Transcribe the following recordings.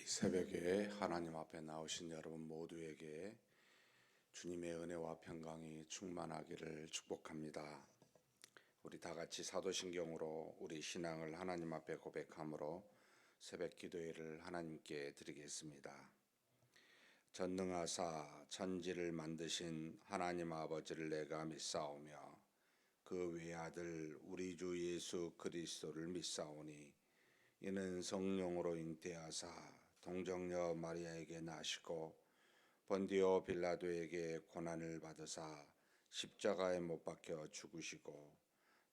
새벽에 하나님 앞에 나오신 여러분 모두에게 주님의 은혜와 평강이 충만하기를 축복합니다. 우리 다 같이 사도신경으로 우리 신앙을 하나님 앞에 고백함으로 새벽 기도회를 하나님께 드리겠습니다. 전능하사 천지를 만드신 하나님 아버지를 내가 믿사오며 그 외아들 우리 주 예수 그리스도를 믿사오니 이는 성령으로 잉태하사 동정녀 마리아에게 나시고 본디오 빌라도에게 고난을 받으사 십자가에 못 박혀 죽으시고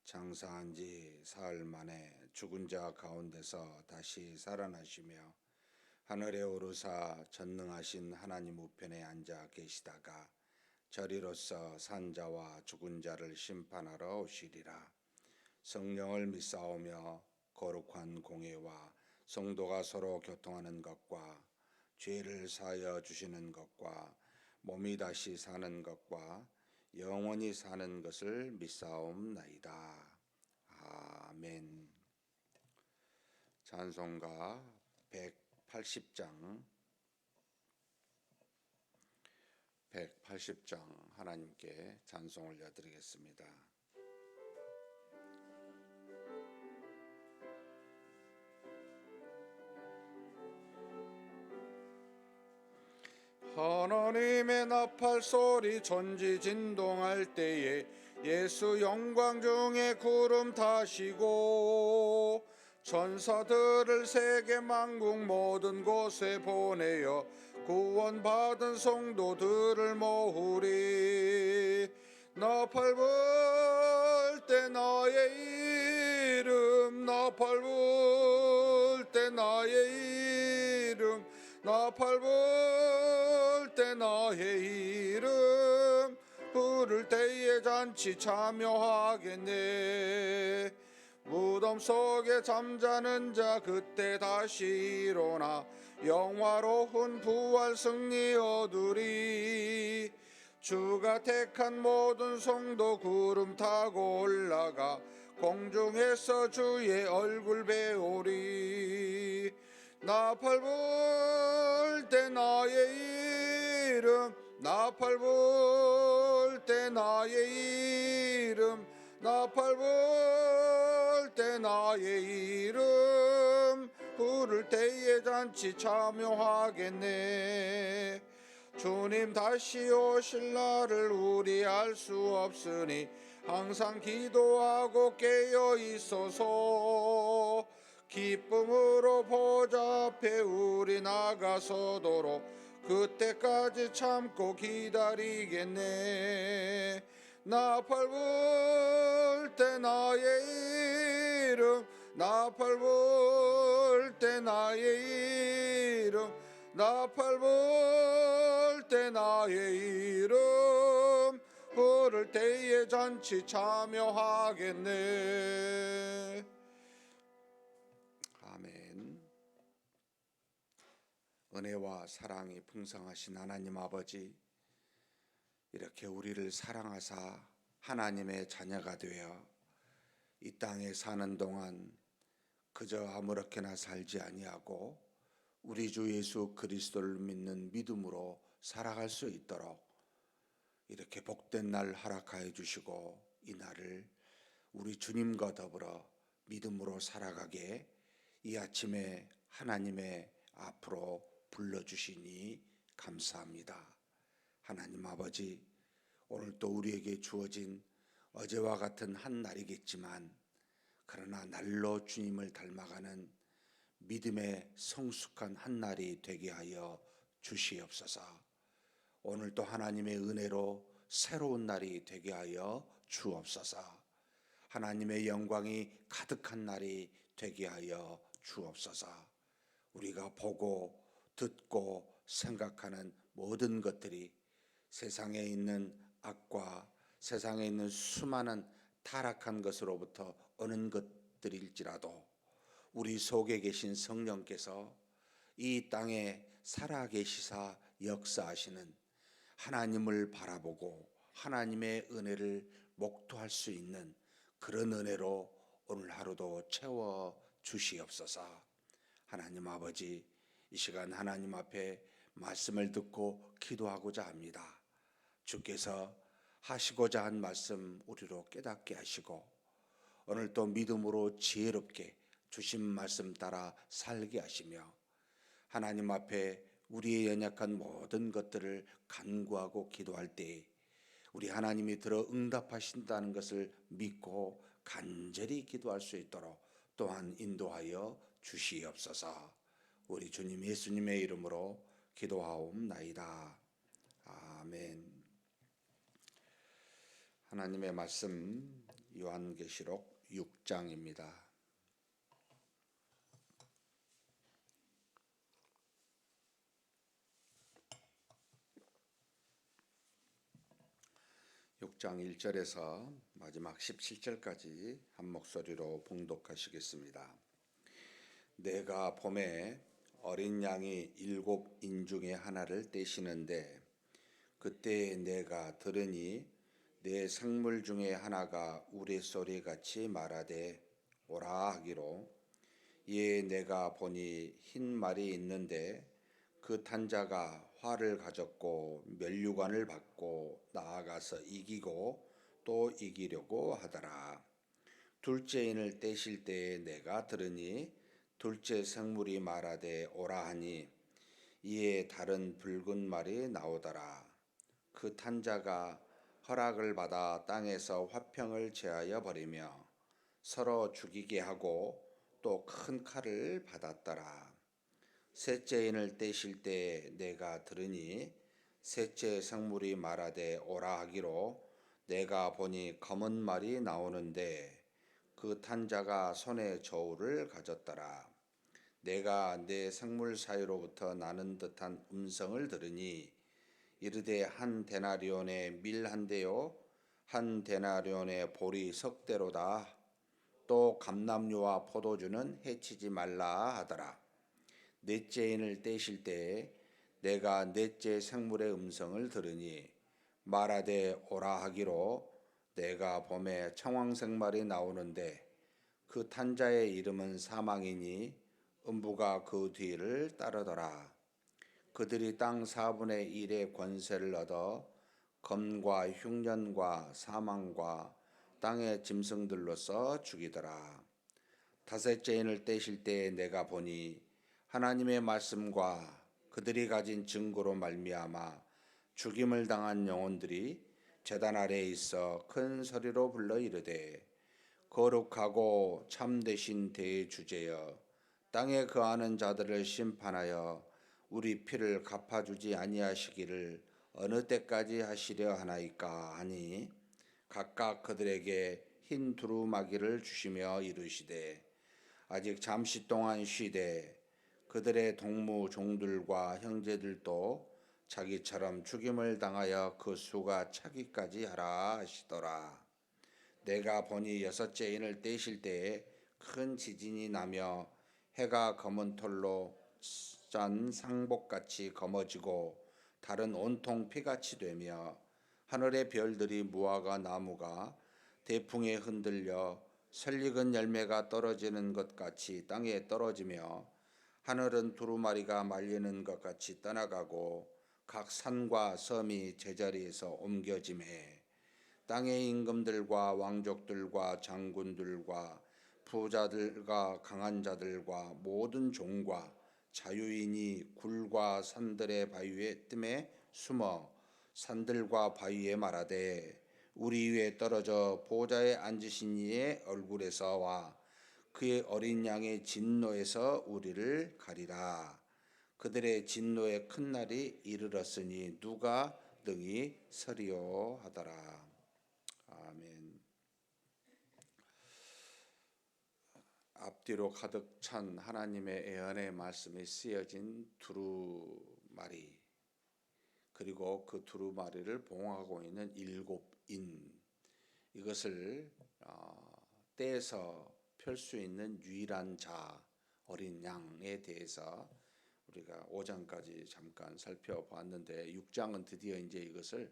장사한 지 사흘 만에 죽은 자 가운데서 다시 살아나시며 하늘에 오르사 전능하신 하나님 우편에 앉아 계시다가 저리로서 산 자와 죽은 자를 심판하러 오시리라. 성령을 믿사오며 거룩한 공회와 성도가 서로 교통하는 것과 죄를 사하여 주시는 것과 몸이 다시 사는 것과 영원히 사는 것을 믿사옵나이다. 아멘. 찬송가 180장 하나님께 찬송 올려드리겠습니다. 하나님의 나팔소리 천지진동할 때에 예수 영광 중에 구름 타시고 천사들을 세계 만국 모든 곳에 보내어 구원받은 성도들을 모으리. 나팔 불 때 나의 이름, 나팔 불 때 나의 이름, 나팔 불 때 나의 이름, 부를 때에 잔치 참여하겠네. 무덤 속에 잠자는 자 그때 다시 일어나 영화로운 부활 승리 얻으리. 주가 택한 모든 성도 구름 타고 올라가 공중에서 주의 얼굴 배우리. 나팔 불 때 나의 이름, 나팔 불 때 나의 이름, 나팔 불 때 나의 이름, 부를 때에 잔치 참여하겠네. 주님 다시 오실 날을 우리 알 수 없으니 항상 기도하고 깨어 있소서. 기쁨으로 보좌 앞에 우리 나가서도록 그때까지 참고 기다리겠네. 나팔 불 때 나의 이름, 나팔 불 때 나의 이름, 나팔 불 때 나의 이름, 부를 때에 잔치 참여하겠네. 아멘. 은혜와 사랑이 풍성하신 하나님 아버지, 이렇게 우리를 사랑하사 하나님의 자녀가 되어 이 땅에 사는 동안 그저 아무렇게나 살지 아니하고 우리 주 예수 그리스도를 믿는 믿음으로 살아갈 수 있도록 이렇게 복된 날 허락하여 주시고 이 날을 우리 주님과 더불어 믿음으로 살아가게 이 아침에 하나님의 앞으로 불러주시니 감사합니다. 하나님 아버지, 오늘 또 우리에게 주어진 어제와 같은 한 날이겠지만 그러나 날로 주님을 닮아가는 믿음의 성숙한 한 날이 되게 하여 주시옵소서. 오늘 또 하나님의 은혜로 새로운 날이 되게 하여 주옵소서. 하나님의 영광이 가득한 날이 되게 하여 주옵소서. 우리가 보고 듣고 생각하는 모든 것들이 세상에 있는 악과 세상에 있는 수많은 타락한 것으로부터 오는 것들일지라도 우리 속에 계신 성령께서 이 땅에 살아계시사 역사하시는 하나님을 바라보고 하나님의 은혜를 목도할 수 있는 그런 은혜로 오늘 하루도 채워 주시옵소서. 하나님 아버지, 이 시간 하나님 앞에 말씀을 듣고 기도하고자 합니다. 주께서 하시고자 한 말씀 우리로 깨닫게 하시고 오늘 또 믿음으로 지혜롭게 주신 말씀 따라 살게 하시며 하나님 앞에 우리의 연약한 모든 것들을 간구하고 기도할 때 우리 하나님이 들어 응답하신다는 것을 믿고 간절히 기도할 수 있도록 또한 인도하여 주시옵소서. 우리 주님 예수님의 이름으로 기도하옵나이다. 아멘. 하나님의 말씀 요한계시록 6장입니다. 6장 1절에서 마지막 17절까지 한 목소리로 봉독하시겠습니다. 내가 봄에 어린 양이 7 인중에 하나를 떼시는데 그때 내가 들으니 내 생물 중에 하나가 우레소리같이 말하되 오라 하기로 이에 내가 보니 흰 말이 있는데 그 탄자가 활을 가졌고 면류관을 받고 나아가서 이기고 또 이기려고 하더라. 둘째 인을 떼실 때에 내가 들으니 둘째 생물이 말하되 오라 하니 이에 다른 붉은 말이 나오더라. 그 탄자가 허락을 받아 땅에서 화평을 제하여 버리며 서로 죽이게 하고 또 큰 칼을 받았더라. 셋째 인을 떼실 때 내가 들으니 셋째 생물이 말하되 오라 하기로 내가 보니 검은 말이 나오는데 그 탄자가 손에 저울을 가졌더라. 내가 내 생물 사이로부터 나는 듯한 음성을 들으니 이르되 한 데나리온의 밀 한 대요 한 데나리온의 보리 석 대로다. 또 감람류와 포도주는 해치지 말라 하더라. 넷째 인을 떼실 때에 내가 넷째 생물의 음성을 들으니 말하되 오라 하기로 내가 봄에 청황색 말이 나오는데 그 탄자의 이름은 사망이니 음부가 그 뒤를 따르더라. 그들이 땅 4분의 1의 권세를 얻어 검과 흉년과 사망과 땅의 짐승들로서 죽이더라. 다섯째 인을 떼실 때에 내가 보니 하나님의 말씀과 그들이 가진 증거로 말미암아 죽임을 당한 영혼들이 제단 아래에 있어 큰 소리로 불러 이르되 거룩하고 참되신 대주제여 땅에 거하는 자들을 심판하여 우리 피를 갚아주지 아니하시기를 어느 때까지 하시려 하나이까 하니 각각 그들에게 흰 두루마기를 주시며 이르시되 아직 잠시 동안 쉬되 그들의 동무 종들과 형제들도 자기처럼 죽임을 당하여 그 수가 차기까지 하라 하시더라. 내가 보니 여섯째 인을 떼실 때에 큰 지진이 나며 해가 검은 털로 짠 상복같이 검어지고 달은 온통 피같이 되며 하늘의 별들이 무화과 나무가 대풍에 흔들려 설익은 열매가 떨어지는 것 같이 땅에 떨어지며 하늘은 두루마리가 말리는 것 같이 떠나가고 각 산과 섬이 제자리에서 옮겨짐해 땅의 임금들과 왕족들과 장군들과 부자들과 강한 자들과 모든 종과 자유인이 굴과 산들의 바위에 뜸에 숨어 산들과 바위에 말하되 우리 위에 떨어져 보좌에 앉으신 이의 얼굴에서와 그의 어린 양의 진노에서 우리를 가리라. 그들의 진노의 큰 날이 이르렀으니 누가 능히 서리요 하더라. 아멘. 앞뒤로 가득 찬 하나님의 애언의 말씀이 쓰여진 두루마리 그리고 그 두루마리를 봉하고 있는 7인 이것을 떼서 펼 수 있는 유일한 자 어린 양에 대해서 우리가 5장까지 잠깐 살펴봤는데 6장은 드디어 이제 이것을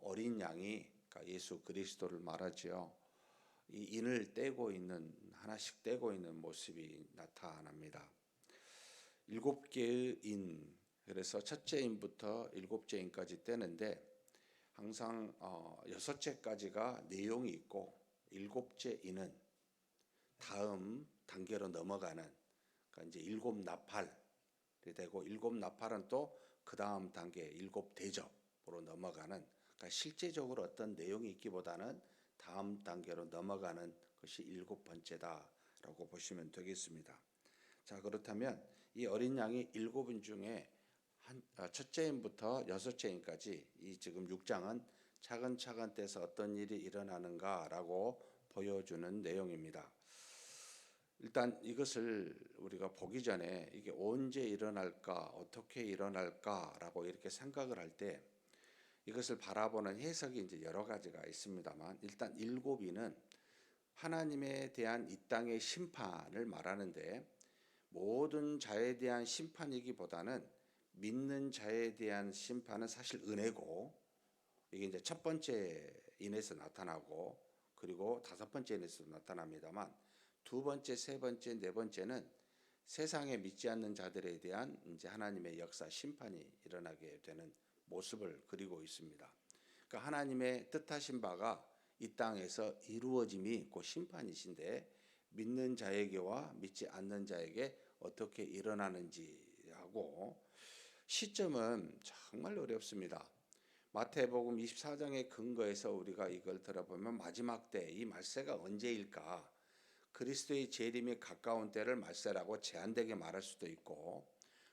어린 양이 그러니까 예수 그리스도를 말하지요. 이 인을 떼고 있는 하나씩 떼고 있는 모습이 나타납니다. 일곱 개의 인, 그래서 첫째 인부터 일곱째 인까지 떼는데 항상 여섯째까지가 내용이 있고 일곱째 인은 다음 단계로 넘어가는, 그러니까 이제 일곱 나팔이 되고, 일곱 나팔은 또 그 다음 단계 일곱 대접으로 넘어가는, 그러니까 실제적으로 어떤 내용이 있기보다는 다음 단계로 넘어가는 것이 일곱 번째다라고 보시면 되겠습니다. 자, 그렇다면 이 어린 양이 일곱 인 중에 첫째 인부터 여섯째 인까지 이 지금 6장은 차근차근 떼서 어떤 일이 일어나는가라고 보여주는 내용입니다. 일단 이것을 우리가 보기 전에 이게 언제 일어날까, 어떻게 일어날까라고 이렇게 생각을 할 때 이것을 바라보는 해석이 이제 여러 가지가 있습니다만, 일단 일곱이는 하나님에 대한 이 땅의 심판을 말하는데, 모든 자에 대한 심판이기보다는 믿는 자에 대한 심판은 사실 은혜고, 이게 이제 첫 번째 인에서 나타나고, 그리고 다섯 번째 인에서 나타납니다만, 두 번째, 세 번째, 네 번째는 세상에 믿지 않는 자들에 대한 이제 하나님의 역사 심판이 일어나게 되는 모습을 그리고 있습니다. 그러니까 하나님의 뜻하신 바가 이 땅에서 이루어짐이 곧 심판이신데, 믿는 자에게와 믿지 않는 자에게 어떻게 일어나는지하고, 시점은 정말 어렵습니다. 마태복음 24장의 근거에서 우리가 이걸 들어보면 마지막 때 이 말세가 언제일까? 그리스도의 재림이 가까운 때를 말세라고 제한되게 말할 수도 있고,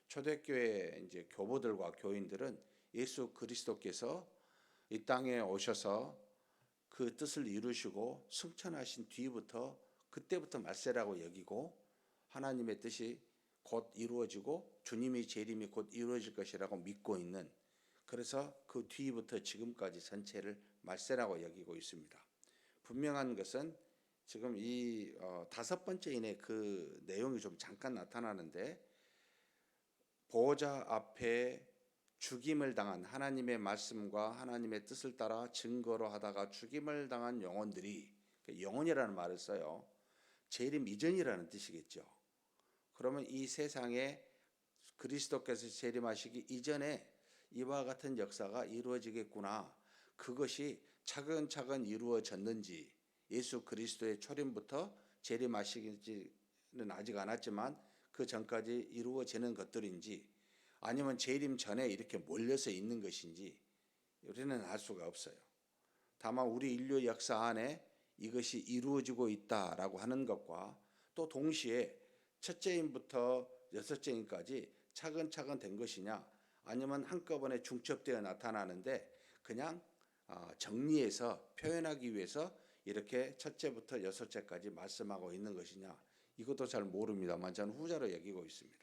초대교회 이제 교보들과 교인들은 예수 그리스도께서 이 땅에 오셔서 그 뜻을 이루시고 승천하신 뒤부터, 그때부터 말세라고 여기고, 하나님의 뜻이 곧 이루어지고 주님의 재림이 곧 이루어질 것이라고 믿고 있는, 그래서 그 뒤부터 지금까지 전체를 말세라고 여기고 있습니다. 분명한 것은 지금 이 다섯 번째 인의 그 내용이 좀 잠깐 나타나는데, 보호자 앞에 죽임을 당한, 하나님의 말씀과 하나님의 뜻을 따라 증거로 하다가 죽임을 당한 영혼들이, 영혼이라는 말을 써요. 재림 이전이라는 뜻이겠죠. 그러면 이 세상에 그리스도께서 재림하시기 이전에 이와 같은 역사가 이루어지겠구나, 그것이 차근차근 이루어졌는지, 예수 그리스도의 초림부터 재림하시기는 아직 않았지만 그 전까지 이루어지는 것들인지, 아니면 재림 전에 이렇게 몰려서 있는 것인지 우리는 알 수가 없어요. 다만 우리 인류 역사 안에 이것이 이루어지고 있다라고 하는 것과, 또 동시에 첫째인부터 여섯째인까지 차근차근 된 것이냐, 아니면 한꺼번에 중첩되어 나타나는데 그냥 정리해서 표현하기 위해서 이렇게 첫째부터 여섯째까지 말씀하고 있는 것이냐, 이것도 잘 모릅니다만 저는 후자로 여기고 있습니다.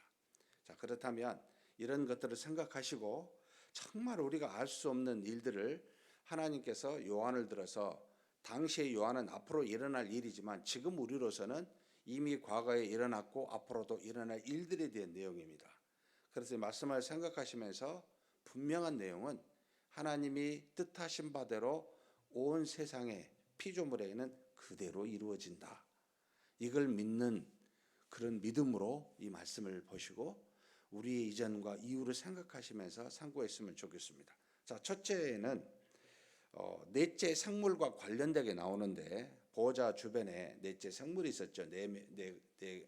자, 그렇다면 이런 것들을 생각하시고, 정말 우리가 알 수 없는 일들을 하나님께서 요한을 들어서, 당시의 요한은 앞으로 일어날 일이지만 지금 우리로서는 이미 과거에 일어났고 앞으로도 일어날 일들에 대한 내용입니다. 그래서 말씀을 생각하시면서 분명한 내용은 하나님이 뜻하신 바대로 온 세상의 피조물에게는 그대로 이루어진다, 이걸 믿는 그런 믿음으로 이 말씀을 보시고 우리의 이전과 이후를 생각하시면서 상고했으면 좋겠습니다. 자, 첫째는 넷째 생물과 관련되게 나오는데, 보호자 주변에 넷째 생물이 있었죠. 네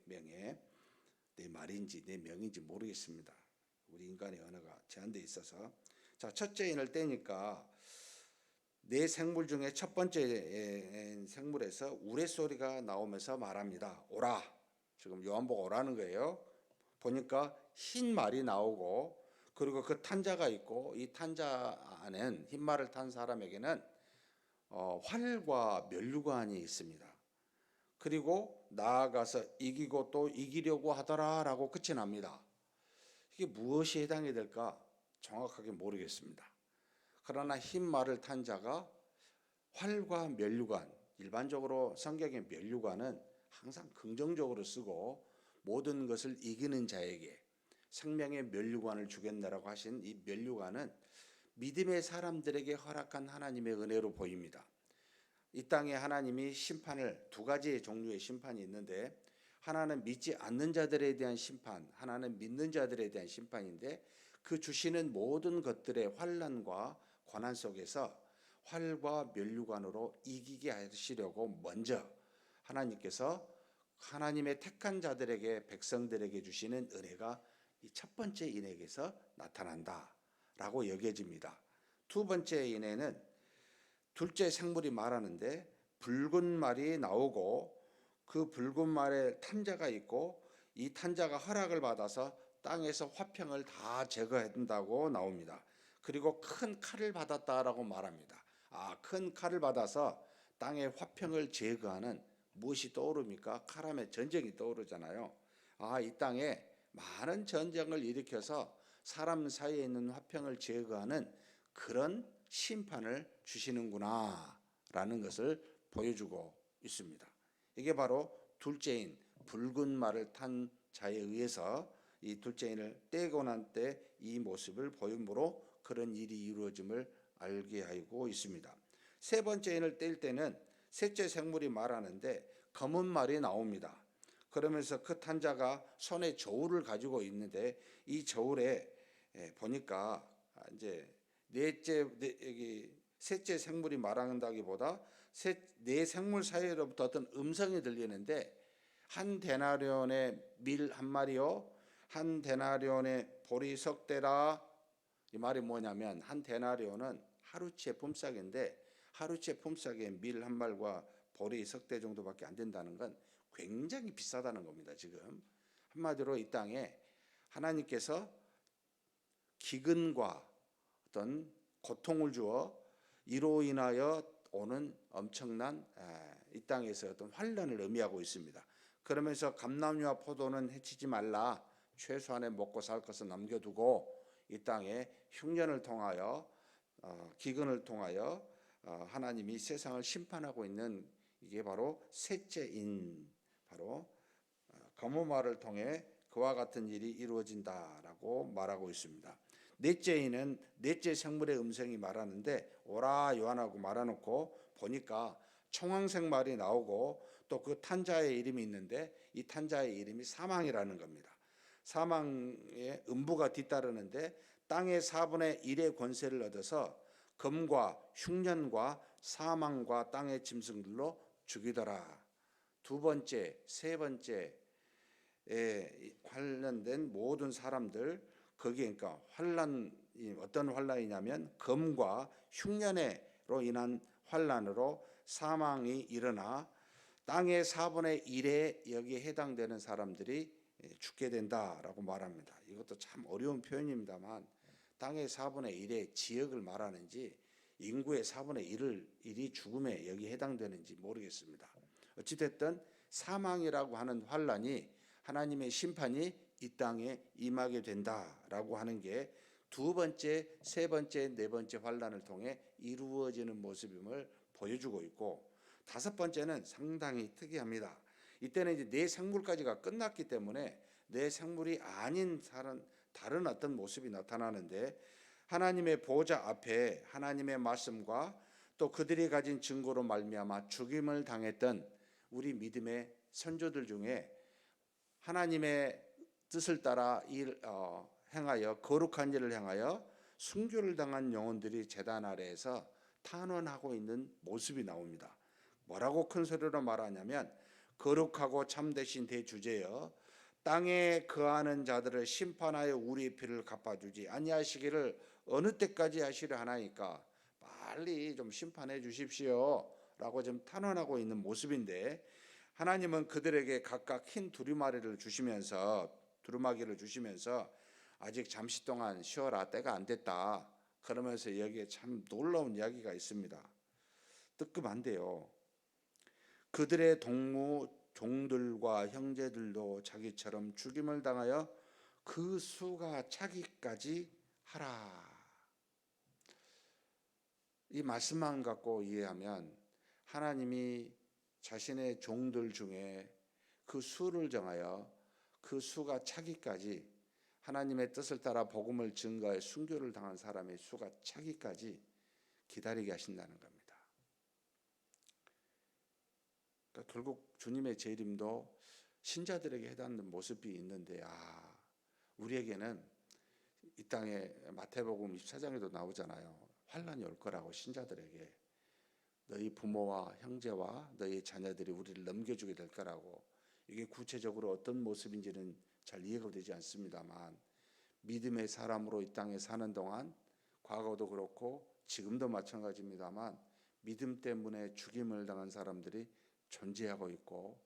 명의, 네 말인지 네 명인지 모르겠습니다. 우리 인간의 언어가 제한되어 있어서. 자, 첫째 인을 떼니까 네 생물 중에 첫 번째 생물에서 우레소리가 나오면서 말합니다. 오라. 지금 요한보고 오라는 거예요. 보니까 흰 말이 나오고, 그리고 그 탄자가 있고, 이 탄자 안엔 흰 말을 탄 사람에게는 활과 면류관이 있습니다. 그리고 나아가서 이기고 또 이기려고 하더라라고 끝이 납니다. 이게 무엇이 해당이 될까 정확하게 모르겠습니다. 그러나 흰 말을 탄 자가 활과 면류관, 일반적으로 성경의 면류관은 항상 긍정적으로 쓰고 모든 것을 이기는 자에게 생명의 면류관을 주겠다라고 하신 이 면류관은 믿음의 사람들에게 허락한 하나님의 은혜로 보입니다. 이 땅에 하나님이 심판을, 두 가지의 종류의 심판이 있는데, 하나는 믿지 않는 자들에 대한 심판, 하나는 믿는 자들에 대한 심판인데 그 주시는 모든 것들의 환난과 고난 속에서 활과 면류관으로 이기게 하시려고 먼저 하나님께서 하나님의 택한 자들에게 백성들에게 주시는 은혜가 이 첫 번째 인에게서 나타난다라고 여겨집니다. 두 번째 인에는 둘째 생물이 말하는데 붉은 말이 나오고 그 붉은 말에 탄자가 있고 이 탄자가 허락을 받아서 땅에서 화평을 다 제거한다고 나옵니다. 그리고 큰 칼을 받았다라고 말합니다. 큰 칼을 받아서 땅의 화평을 제거하는 무엇이 떠오릅니까? 칼하면 전쟁이 떠오르잖아요. 이 땅에 많은 전쟁을 일으켜서 사람 사이에 있는 화평을 제거하는 그런 심판을 주시는구나 라는 것을 보여주고 있습니다. 이게 바로 둘째인 붉은 말을 탄 자에 의해서 이 둘째인을 떼고 난 때 이 모습을 보임으로 그런 일이 이루어짐을 알게 하고 있습니다. 세 번째 인을 뗄 때는 셋째 생물이 말하는데 검은 말이 나옵니다. 그러면서 그 탄자가 손에 저울을 가지고 있는데 이 저울에 보니까 이제 셋째 생물이 말한다기보다 네 생물 사이로부터 어떤 음성이 들리는데 한 데나리온의 밀 한 마리요 한 데나리온의 보리 석 대라. 이 말이 뭐냐면 한 데나리온은 하루치의 품삯인데 하루치의 품삯에 밀 한 말과 보리 석 대 정도밖에 안 된다는 건 굉장히 비싸다는 겁니다. 지금 한마디로 이 땅에 하나님께서 기근과 어떤 고통을 주어 이로 인하여 오는 엄청난 이 땅에서 어떤 환란을 의미하고 있습니다. 그러면서 감람류와 포도는 해치지 말라. 최소한의 먹고 살 것을 남겨두고 이 땅에 흉년을 통하여 기근을 통하여 하나님이 세상을 심판하고 있는 이게 바로 셋째인 바로 검은 말을 통해 그와 같은 일이 이루어진다라고 말하고 있습니다. 넷째인은 넷째 생물의 음성이 말하는데 오라 요한하고 말아놓고 보니까 청황색 말이 나오고 또 그 탄자의 이름이 있는데 이 탄자의 이름이 사망이라는 겁니다. 사망의 음부가 뒤따르는데 땅의 4분의 1의 권세를 얻어서 검과 흉년과 사망과 땅의 짐승들로 죽이더라. 두 번째, 세 번째에 관련된 모든 사람들 거기에 그러니까 환란이 어떤 환란이냐면 검과 흉년으로 인한 환란으로 사망이 일어나 땅의 4분의 1에 여기에 해당되는 사람들이 죽게 된다라고 말합니다. 이것도 참 어려운 표현입니다만 땅의 4분의 1의 지역을 말하는지 인구의 4분의 1이 죽음에 여기 해당되는지 모르겠습니다. 어찌됐든 사망이라고 하는 환란이 하나님의 심판이 이 땅에 임하게 된다라고 하는 게 두 번째, 세 번째, 네 번째 환란을 통해 이루어지는 모습임을 보여주고 있고 다섯 번째는 상당히 특이합니다. 이때는 이제 네 생물까지가 끝났기 때문에 네 생물이 아닌 다른 어떤 모습이 나타나는데 하나님의 보좌 앞에 하나님의 말씀과 또 그들이 가진 증거로 말미암아 죽임을 당했던 우리 믿음의 선조들 중에 하나님의 뜻을 따라 행하여 거룩한 일을 행하여 순교를 당한 영혼들이 제단 아래에서 탄원하고 있는 모습이 나옵니다. 뭐라고 큰 소리로 말하냐면 거룩하고 참되신 대주제여 땅에 거하는 자들을 심판하여 우리의 피를 갚아주지 아니하시기를 어느 때까지 하시려 하나이까 빨리 좀 심판해 주십시오 라고 좀 탄원하고 있는 모습인데 하나님은 그들에게 각각 흰 두루마기를 주시면서 아직 잠시 동안 쉬어라 때가 안 됐다 그러면서 여기에 참 놀라운 이야기가 있습니다. 뜨끔한데요. 그들의 동무 종들과 형제들도 자기처럼 죽임을 당하여 그 수가 차기까지 하라. 이 말씀만 갖고 이해하면 하나님이 자신의 종들 중에 그 수를 정하여 그 수가 차기까지 하나님의 뜻을 따라 복음을 증거해 순교를 당한 사람의 수가 차기까지 기다리게 하신다는 겁니다. 그러니까 결국 주님의 재림도 신자들에게 해당하는 모습이 있는데 우리에게는 이 땅에 마태복음 24장에도 나오잖아요. 환란이 올 거라고 신자들에게 너희 부모와 형제와 너희 자녀들이 우리를 넘겨주게 될 거라고. 이게 구체적으로 어떤 모습인지는 잘 이해가 되지 않습니다만 믿음의 사람으로 이 땅에 사는 동안 과거도 그렇고 지금도 마찬가지입니다만 믿음 때문에 죽임을 당한 사람들이 존재하고 있고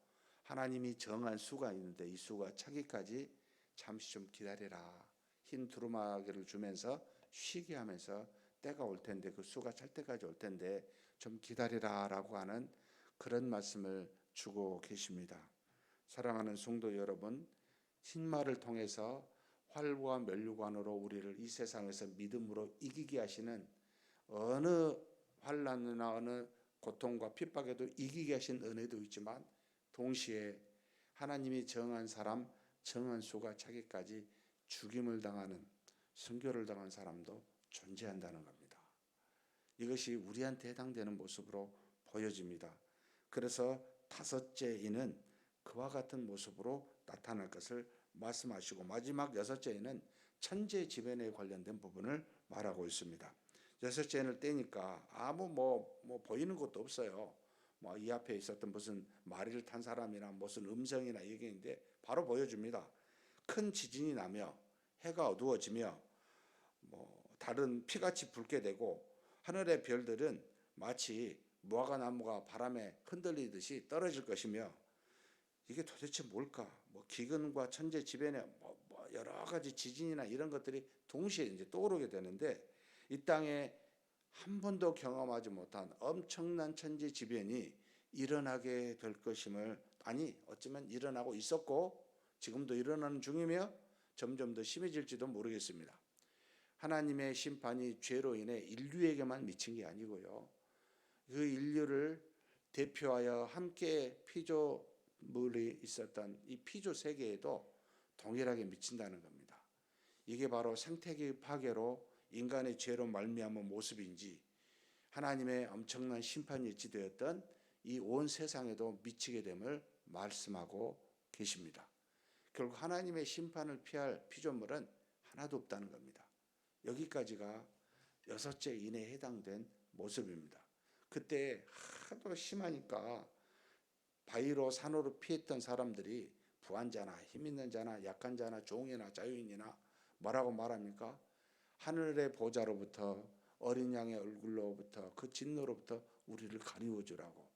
하나님이 정한 수가 있는데 이 수가 차기까지 잠시 좀 기다려라. 흰 두루마기를 주면서 쉬게 하면서 때가 올 텐데 그 수가 찰 때까지 올 텐데 좀 기다리라라고 하는 그런 말씀을 주고 계십니다. 사랑하는 성도 여러분, 흰말을 통해서 활과 면류관으로 우리를 이 세상에서 믿음으로 이기게 하시는 어느 환난이나 어느 고통과 핍박에도 이기게 하신 은혜도 있지만 동시에 하나님이 정한 사람, 정한 수가 차기까지 죽임을 당하는 순교를 당한 사람도 존재한다는 겁니다. 이것이 우리한테 해당되는 모습으로 보여집니다. 그래서 다섯째 이는 그와 같은 모습으로 나타날 것을 말씀하시고 마지막 여섯째는 천재지변에 관련된 부분을 말하고 있습니다. 여섯째를 떼니까 아무 보이는 것도 없어요. 이 앞에 있었던 무슨 마리를 탄 사람이나 무슨 음성이나 얘기인데 바로 보여줍니다. 큰 지진이 나며 해가 어두워지며 달은 피같이 붉게 되고 하늘의 별들은 마치 무화과 나무가 바람에 흔들리듯이 떨어질 것이며 이게 도대체 뭘까? 기근과 천재지변에 여러 가지 지진이나 이런 것들이 동시에 이제 떠오르게 되는데 이 땅에 한 번도 경험하지 못한 엄청난 천재지변이 일어나게 될 것임을 어쩌면 일어나고 있었고 지금도 일어나는 중이며 점점 더 심해질지도 모르겠습니다. 하나님의 심판이 죄로 인해 인류에게만 미친 게 아니고요. 그 인류를 대표하여 함께 피조물이 있었던 이 피조 세계에도 동일하게 미친다는 겁니다. 이게 바로 생태계 파괴로 인간의 죄로 말미암은 모습인지 하나님의 엄청난 심판이 일치되었던 이 온 세상에도 미치게 됨을 말씀하고 계십니다. 결국 하나님의 심판을 피할 피조물은 하나도 없다는 겁니다. 여기까지가 여섯째 인에 해당된 모습입니다. 그때 하도 심하니까 바위로 산으로 피했던 사람들이 부한 자나 힘 있는 자나 약한 자나 종이나 자유인이나 뭐라고 말합니까? 하늘의 보좌로부터 어린 양의 얼굴로부터 그 진노로부터 우리를 가리워 주라고.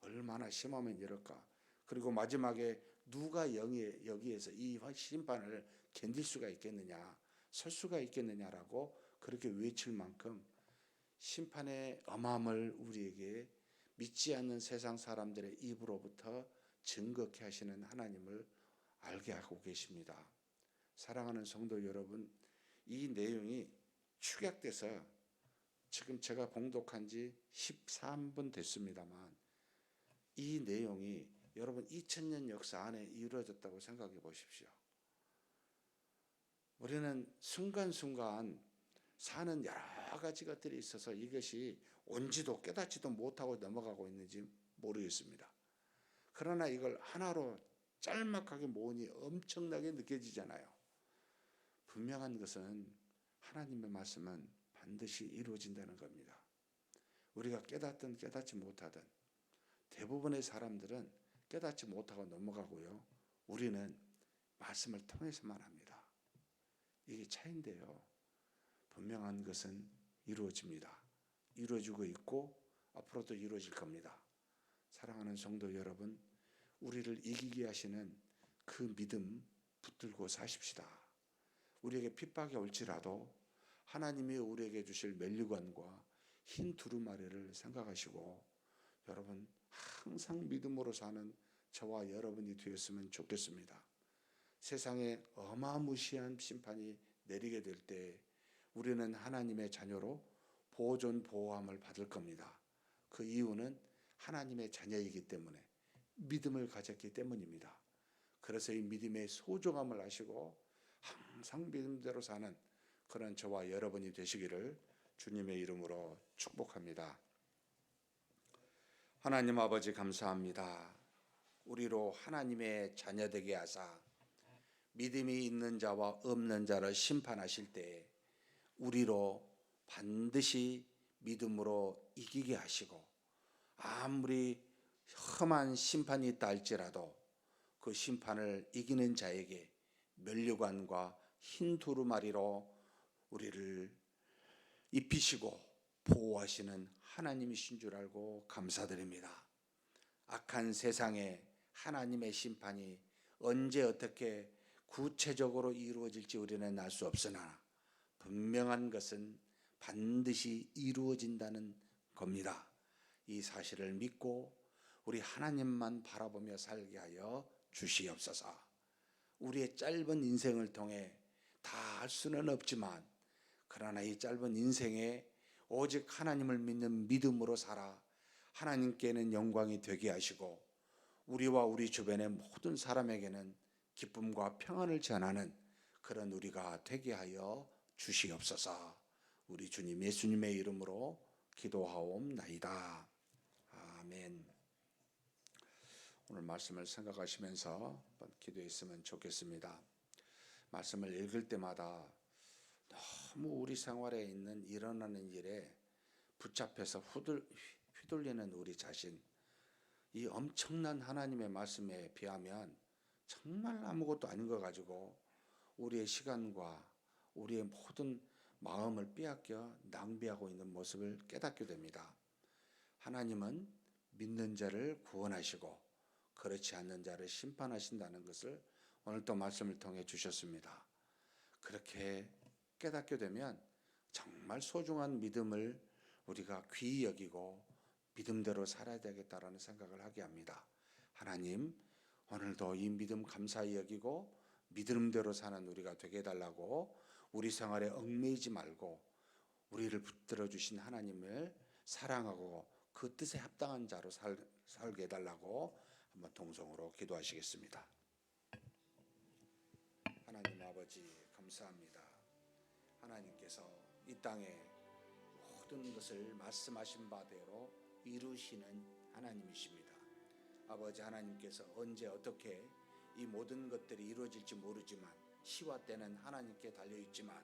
얼마나 심하면 이럴까. 그리고 마지막에 누가 여기에서 이 심판을 견딜 수가 있겠느냐, 설 수가 있겠느냐라고 그렇게 외칠 만큼 심판의 엄함을 우리에게 믿지 않는 세상 사람들의 입으로부터 증거케 하시는 하나님을 알게 하고 계십니다. 사랑하는 성도 여러분, 이 내용이 축약돼서 지금 제가 봉독한 지 13분 됐습니다만 이 내용이 여러분 2000년 역사 안에 이루어졌다고 생각해 보십시오. 우리는 순간순간 사는 여러 가지 것들이 있어서 이것이 온지도 깨닫지도 못하고 넘어가고 있는지 모르겠습니다. 그러나 이걸 하나로 짤막하게 모으니 엄청나게 느껴지잖아요. 분명한 것은 하나님의 말씀은 반드시 이루어진다는 겁니다. 우리가 깨닫든 깨닫지 못하든 대부분의 사람들은 깨닫지 못하고 넘어가고요. 우리는 말씀을 통해서만 합니다. 이게 차이인데요. 분명한 것은 이루어집니다. 이루어지고 있고 앞으로도 이루어질 겁니다. 사랑하는 성도 여러분, 우리를 이기게 하시는 그 믿음 붙들고 사십시다. 우리에게 핍박이 올지라도 하나님이 우리에게 주실 면류관과 흰 두루마리를 생각하시고 여러분 항상 믿음으로 사는 저와 여러분이 되었으면 좋겠습니다. 세상에 어마무시한 심판이 내리게 될 때 우리는 하나님의 자녀로 보존 보호함을 받을 겁니다. 그 이유는 하나님의 자녀이기 때문에 믿음을 가졌기 때문입니다. 그래서 이 믿음의 소중함을 아시고 항상 믿음대로 사는 그런 저와 여러분이 되시기를 주님의 이름으로 축복합니다. 하나님 아버지 감사합니다. 우리로 하나님의 자녀되게 하사 믿음이 있는 자와 없는 자를 심판하실 때 우리로 반드시 믿음으로 이기게 하시고, 아무리 험한 심판이 있다 할지라도 그 심판을 이기는 자에게 면류관과 흰 두루마리로 우리를 입히시고 보호하시는 하나님이신 줄 알고 감사드립니다. 악한 세상에 하나님의 심판이 언제 어떻게 구체적으로 이루어질지 우리는 알 수 없으나 분명한 것은 반드시 이루어진다는 겁니다. 이 사실을 믿고 우리 하나님만 바라보며 살게 하여 주시옵소서. 우리의 짧은 인생을 통해 다 할 수는 없지만, 그러나 이 짧은 인생에 오직 하나님을 믿는 믿음으로 살아 하나님께는 영광이 되게 하시고 우리와 우리 주변의 모든 사람에게는 기쁨과 평안을 전하는 그런 우리가 되게 하여 주시옵소서. 우리 주님 예수님의 이름으로 기도하옵나이다. 아멘. 오늘 말씀을 생각하시면서 한번 기도했으면 좋겠습니다. 말씀을 읽을 때마다 너무 우리 생활에 있는 일어나는 일에 붙잡혀서 휘둘리는 우리 자신, 이 엄청난 하나님의 말씀에 비하면 정말 아무것도 아닌 거 가지고 우리의 시간과 우리의 모든 마음을 빼앗겨 낭비하고 있는 모습을 깨닫게 됩니다. 하나님은 믿는 자를 구원하시고 그렇지 않는 자를 심판하신다는 것을 오늘 또 말씀을 통해 주셨습니다. 그렇게 깨닫게 되면 정말 소중한 믿음을 우리가 귀히 여기고 믿음대로 살아야 되겠다라는 생각을 하게 합니다. 하나님, 오늘도 이 믿음 감사히 여기고 믿음대로 사는 우리가 되게 해달라고, 우리 생활에 얽매이지 말고 우리를 붙들어 주신 하나님을 사랑하고 그 뜻에 합당한 자로 살게 해달라고 한번 동성으로 기도하시겠습니다. 하나님 아버지 감사합니다. 하나님께서 이 땅에 모든 것을 말씀하신 바대로 이루시는 하나님이십니다. 아버지, 하나님께서 언제 어떻게 이 모든 것들이 이루어질지 모르지만 시와 때는 하나님께 달려있지만,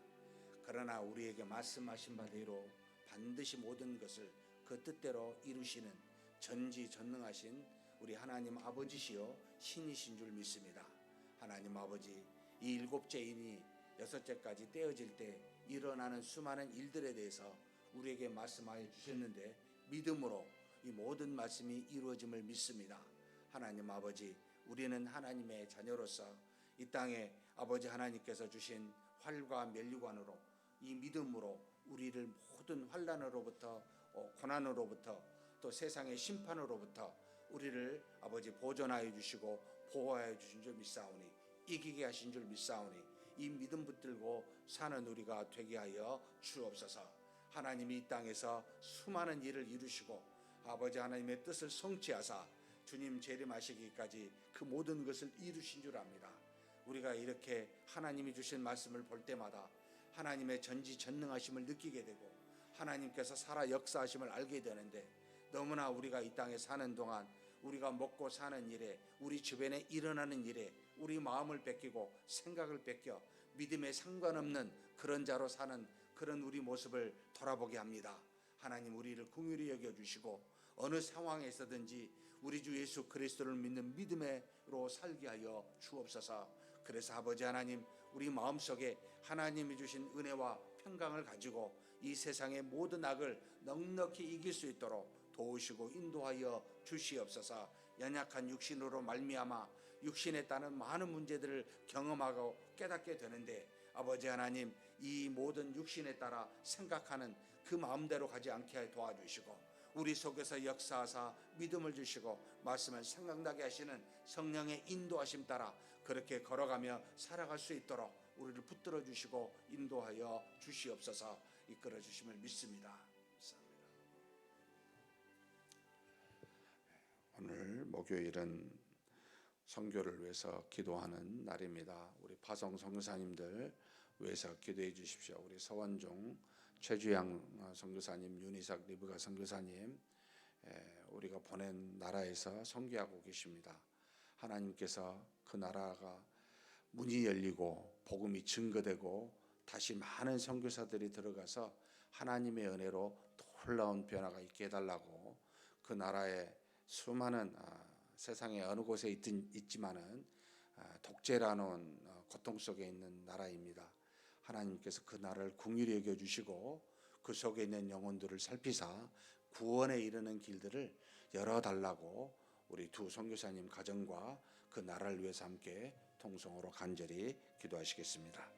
그러나 우리에게 말씀하신 바대로 반드시 모든 것을 그 뜻대로 이루시는 전지전능하신 우리 하나님 아버지시여 신이신 줄 믿습니다. 하나님 아버지, 이 일곱째 인이 여섯째까지 떼어질 때 일어나는 수많은 일들에 대해서 우리에게 말씀하여 주셨는데 믿음으로 이 모든 말씀이 이루어짐을 믿습니다. 하나님 아버지, 우리는 하나님의 자녀로서 이 땅에 아버지 하나님께서 주신 활과 면류관으로 이 믿음으로 우리를 모든 환난으로부터 고난으로부터 또 세상의 심판으로부터 우리를 아버지 보존하여 주시고 보호하여 주신 줄 믿사오니, 이기게 하신 줄 믿사오니, 이 믿음 붙들고 사는 우리가 되게 하여 주옵소서. 하나님이 이 땅에서 수많은 일을 이루시고 아버지 하나님의 뜻을 성취하사 주님 재림하시기까지 그 모든 것을 이루신 줄 압니다. 우리가 이렇게 하나님이 주신 말씀을 볼 때마다 하나님의 전지전능하심을 느끼게 되고 하나님께서 살아 역사하심을 알게 되는데, 너무나 우리가 이 땅에 사는 동안 우리가 먹고 사는 일에, 우리 주변에 일어나는 일에 우리 마음을 뺏기고 생각을 뺏겨 믿음에 상관없는 그런 자로 사는 그런 우리 모습을 돌아보게 합니다. 하나님, 우리를 긍휼히 여겨주시고 어느 상황에서든지 우리 주 예수 그리스도를 믿는 믿음으로 살게 하여 주옵소서. 그래서 아버지 하나님, 우리 마음속에 하나님이 주신 은혜와 평강을 가지고 이 세상의 모든 악을 넉넉히 이길 수 있도록 도우시고 인도하여 주시옵소서. 연약한 육신으로 말미암아 육신에 따른 많은 문제들을 경험하고 깨닫게 되는데, 아버지 하나님, 이 모든 육신에 따라 생각하는 그 마음대로 가지 않게 도와주시고 우리 속에서 역사하사 믿음을 주시고 말씀을 생각나게 하시는 성령의 인도하심 따라 그렇게 걸어가며 살아갈 수 있도록 우리를 붙들어 주시고 인도하여 주시옵소서. 이끌어 주심을 믿습니다. 오늘 목요일은 선교를 위해서 기도하는 날입니다. 우리 파송 선교사님들 위해서 기도해 주십시오. 우리 서원종, 최주양 선교사님, 윤희삭 리브가 선교사님, 우리가 보낸 나라에서 선교하고 계십니다. 하나님께서 그 나라가 문이 열리고 복음이 증거되고 다시 많은 선교사들이 들어가서 하나님의 은혜로 놀라운 변화가 있게 해달라고, 그 나라에 수많은 세상의 어느 곳에 있지만은 독재라는 고통 속에 있는 나라입니다. 하나님께서 그 나라를 긍휼히 여겨주시고 그 속에 있는 영혼들을 살피사 구원에 이르는 길들을 열어달라고 우리 두 선교사님 가정과 그 나라를 위해서 함께 통성으로 간절히 기도하시겠습니다.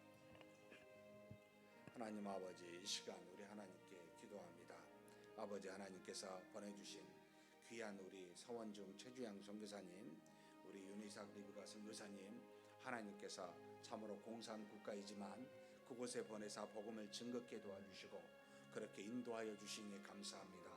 하나님 아버지, 이 시간 우리 하나님께 기도합니다. 아버지, 하나님께서 보내주신 귀한 우리 서원중 최주양 선교사님, 우리 윤희삭 리브가 선교사님, 하나님께서 참으로 공산 국가이지만 그곳에 보내사 복음을 증거케 도와주시고 그렇게 인도하여 주시니 감사합니다.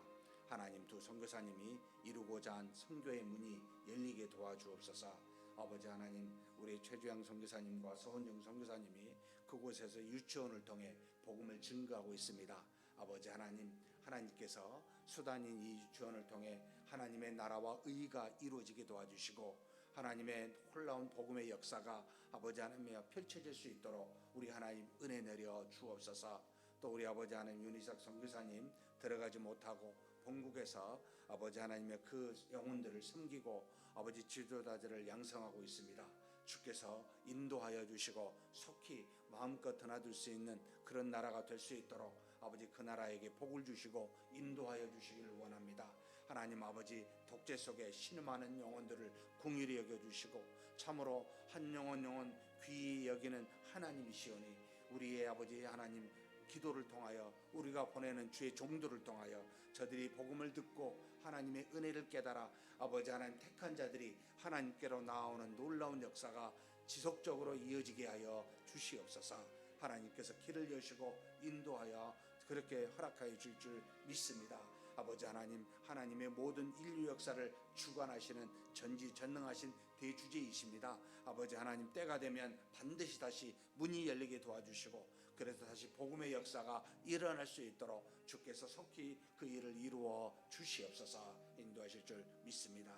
하나님, 두 선교사님이 이루고자 한 선교의 문이 열리게 도와주옵소서. 아버지 하나님, 우리 최주양 선교사님과 서원중 선교사님이 그곳에서 유치원을 통해 복음을 증거하고 있습니다. 아버지 하나님, 하나님께서 수단인 이 유치원을 통해 하나님의 나라와 의가 이루어지게 도와주시고 하나님의 놀라운 복음의 역사가 아버지 하나님에 펼쳐질 수 있도록 우리 하나님 은혜 내려 주옵소서. 또 우리 아버지 하나님 윤희삭 선교사님 들어가지 못하고 본국에서 아버지 하나님의 그 영혼들을 섬기고 아버지 지도자들을 양성하고 있습니다. 주께서 인도하여 주시고 속히 마음껏 드나들 수 있는 그런 나라가 될 수 있도록 아버지 그 나라에게 복을 주시고 인도하여 주시기를 원합니다. 하나님 아버지, 독재 속에 신음하는 영혼들을 긍휼히 여겨주시고 참으로 한 영혼 귀히 여기는 하나님이시오니 우리의 아버지 하나님, 기도를 통하여 우리가 보내는 주의 종들을 통하여 저들이 복음을 듣고 하나님의 은혜를 깨달아 아버지 하나님 택한 자들이 하나님께로 나오는 놀라운 역사가 지속적으로 이어지게 하여 주시옵소서. 하나님께서 길을 여시고 인도하여 그렇게 허락하여 줄 줄 믿습니다. 아버지 하나님, 하나님의 모든 인류 역사를 주관하시는 전지전능하신 대주제이십니다. 아버지 하나님, 때가 되면 반드시 다시 문이 열리게 도와주시고 그래서 다시 복음의 역사가 일어날 수 있도록 주께서 속히 그 일을 이루어 주시옵소서. 인도하실 줄 믿습니다.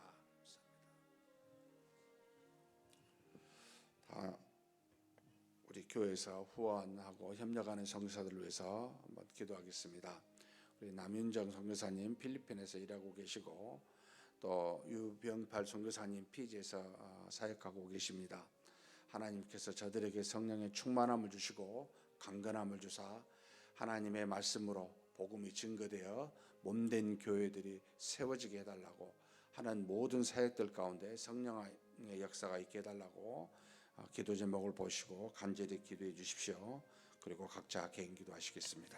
다 우리 교회에서 후원하고 협력하는 선교사들을 위해서 한번 기도하겠습니다. 우리 남윤정 선교사님 필리핀에서 일하고 계시고 또 유병팔 선교사님 피지에서 사역하고 계십니다. 하나님께서 저들에게 성령의 충만함을 주시고 강건함을 주사 하나님의 말씀으로 복음이 증거되어 몸된 교회들이 세워지게 해달라고 하는 모든 사역들 가운데 성령의 역사가 있게 해달라고 기도 제목을 보시고 간절히 기도해 주십시오. 그리고 각자 개인 기도하시겠습니다.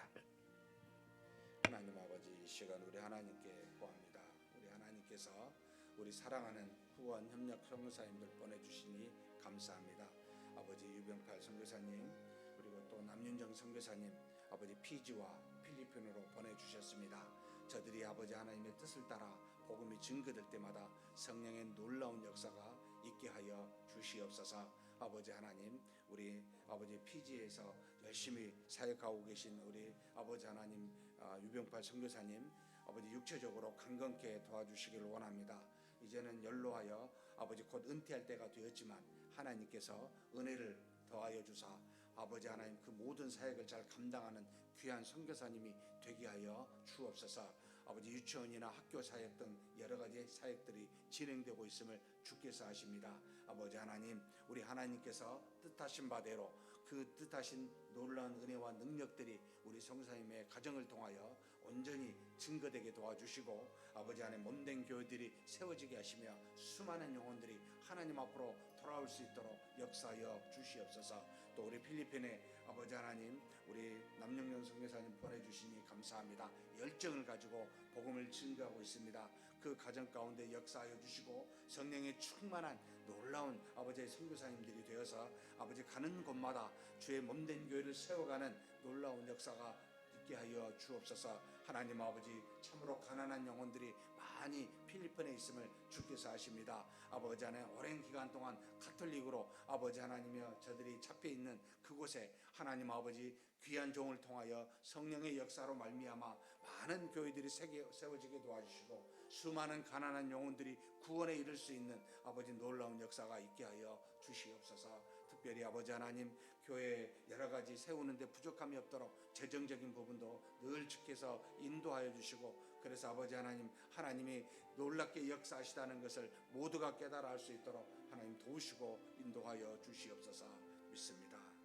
하나님 아버지, 이 시간 우리 하나님께 구합니다. 우리 하나님께서 우리 사랑하는 후원 협력 선교사님들 보내주시니 감사합니다. 아버지 유병팔 선교사님, 그리고 또 남윤정 선교사님, 아버지 피지와 필리핀으로 보내주셨습니다. 저들이 아버지 하나님의 뜻을 따라 복음이 증거될 때마다 성령의 놀라운 역사가 있게 하여 주시옵소서. 아버지 하나님, 우리 아버지 피지에서 열심히 사역하고 계신 우리 아버지 하나님 유병팔 선교사님, 아버지 육체적으로 강건케 도와주시기를 원합니다. 이제는 연로하여 아버지 곧 은퇴할 때가 되었지만 하나님께서 은혜를 더하여 주사 아버지 하나님 그 모든 사역을 잘 감당하는 귀한 선교사님이 되게 하여 주옵소서. 아버지 유치원이나 학교 사역 등 여러 가지 사역들이 진행되고 있음을 주께서 아십니다. 아버지 하나님, 우리 하나님께서 뜻하신 바대로 그 뜻하신 놀라운 은혜와 능력들이 우리 선교사님의 가정을 통하여 온전히 증거되게 도와주시고 아버지 하나님 몸된 교회들이 세워지게 하시며 수많은 영혼들이 하나님 앞으로 돌아올 수 있도록 역사하여 주시옵소서. 또 우리 필리핀에 아버지 하나님 우리 남영영 선교사님 보내주시니 감사합니다. 열정을 가지고 복음을 증거하고 있습니다. 그 가정 가운데 역사하여 주시고 성령의 충만한 놀라운 아버지의 선교사님들이 되어서 아버지 가는 곳마다 주의 몸된 교회를 세워가는 놀라운 역사가 있게 하여 주옵소서. 하나님 아버지, 참으로 가난한 영혼들이 많이 필리핀에 있음을 주께서 아십니다. 아버지 하나님, 오랜 기간 동안 가톨릭으로 아버지 하나님이여 저들이 잡혀있는 그곳에 하나님 아버지 귀한 종을 통하여 성령의 역사로 말미암아 많은 교회들이 세워지게 도와주시고 수많은 가난한 영혼들이 구원에 이를 수 있는 아버지 놀라운 역사가 있게 하여 주시옵소서. 특별히 아버지 하나님, 교회 여러 가지 세우는데 부족함이 없도록 재정적인 부분도 늘 주께서 인도하여 주시고, 그래서 아버지 하나님, 하나님이 놀랍게 역사하시다는 것을 모두가 깨달아 알 수 있도록 하나님 도우시고 인도하여 주시옵소서. 믿습니다.